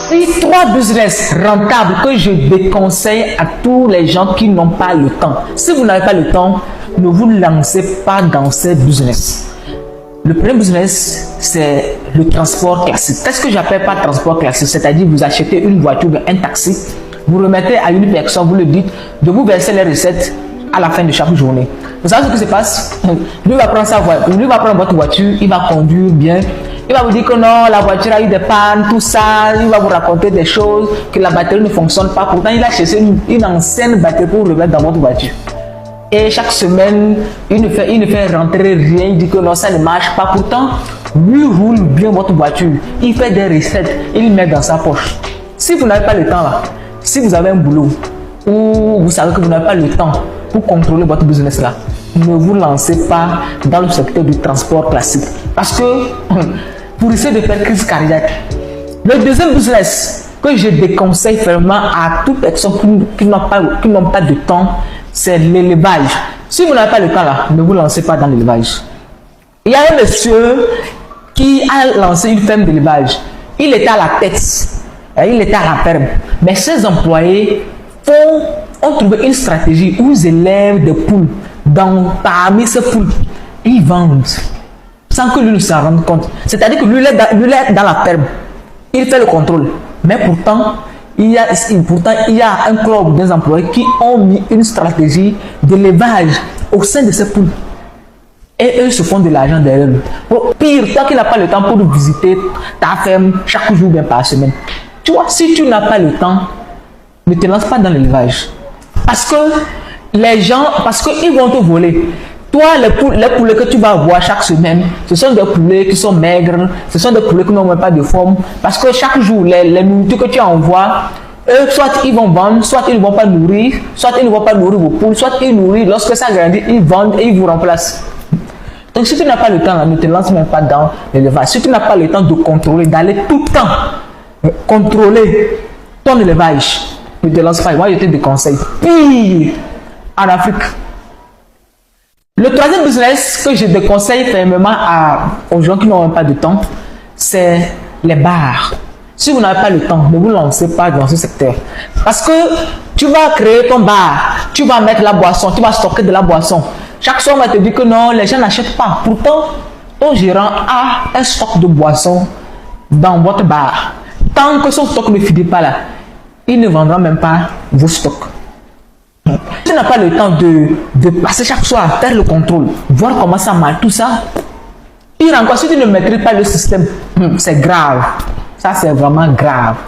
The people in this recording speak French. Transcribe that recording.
Voici 3 business rentables que je déconseille à tous les gens qui n'ont pas le temps. Si vous n'avez pas le temps, ne vous lancez pas dans ces business. Le premier business, c'est le transport classique. Qu'est-ce que j'appelle par transport classique? C'est-à-dire vous achetez une voiture, un taxi, vous remettez à une personne, vous le dites, de vous verser les recettes à la fin de chaque journée. Vous savez ce qui se passe? Lui va prendre sa voiture, lui va prendre votre voiture, il va conduire bien. Il va vous dire que non, la voiture a eu des pannes, tout ça. Il va vous raconter des choses, que la batterie ne fonctionne pas. Pourtant, il a cherché une ancienne batterie pour remettre dans votre voiture. Et chaque semaine, il ne fait rentrer rien. Il dit que non, ça ne marche pas. Pourtant, lui roule bien votre voiture. Il fait des recettes. Il met dans sa poche. Si vous n'avez pas le temps là, si vous avez un boulot, ou vous savez que vous n'avez pas le temps pour contrôler votre business là, ne vous lancez pas dans le secteur du transport classique. Parce que vous risquez de faire crise cardiaque. Le deuxième business que je déconseille vraiment à toute personne qui n'ont pas de temps, c'est l'élevage. Si vous n'avez pas le temps là, ne vous lancez pas dans l'élevage. Il y a un monsieur qui a lancé une ferme d'élevage. Il était à la tête, il était à la ferme. Mais ses employés ont trouvé une stratégie où ils élèvent des poules. Parmi ces poules, ils vendent sans que lui ne s'en rende compte. C'est-à-dire que lui est dans la ferme. Il fait le contrôle. Mais pourtant, il y a un club des employés qui ont mis une stratégie d'élevage au sein de ces poules. Et eux se font de l'argent derrière eux. Pire, toi qui n'as pas le temps pour visiter ta ferme chaque jour, bien par semaine. Tu vois, si tu n'as pas le temps, ne te lance pas dans l'élevage. Parce que les gens, ils vont te voler. Toi, les poulets que tu vas avoir chaque semaine, ce sont des poulets qui sont maigres, ce sont des poulets qui n'ont même pas de forme. Parce que chaque jour, les nourritures que tu envoies, eux, soit ils vont vendre, soit ils ne vont pas nourrir, soit ils ne vont pas nourrir vos poules, soit ils nourrissent. Lorsque ça grandit, ils vendent et ils vous remplacent. Donc, si tu n'as pas le temps, ne te lance même pas dans l'élevage. Si tu n'as pas le temps de contrôler, d'aller tout le temps contrôler ton élevage, ne te lance pas. Moi, je te déconseille. Pire, en Afrique. Le troisième business que je déconseille fermement aux gens qui n'ont pas de temps, c'est les bars. Si vous n'avez pas le temps, ne vous lancez pas dans ce secteur. Parce que tu vas créer ton bar, tu vas mettre la boisson, tu vas stocker de la boisson. Chaque soir, on va te dire que non, les gens n'achètent pas. Pourtant, ton gérant a un stock de boissons dans votre bar. Tant que son stock ne finit pas là, il ne vendra même pas vos stocks. Tu n'as pas le temps de passer chaque soir à faire le contrôle, voir comment ça marche, tout ça. Pire encore, si tu ne maîtrises pas le système, c'est grave. Ça, c'est vraiment grave.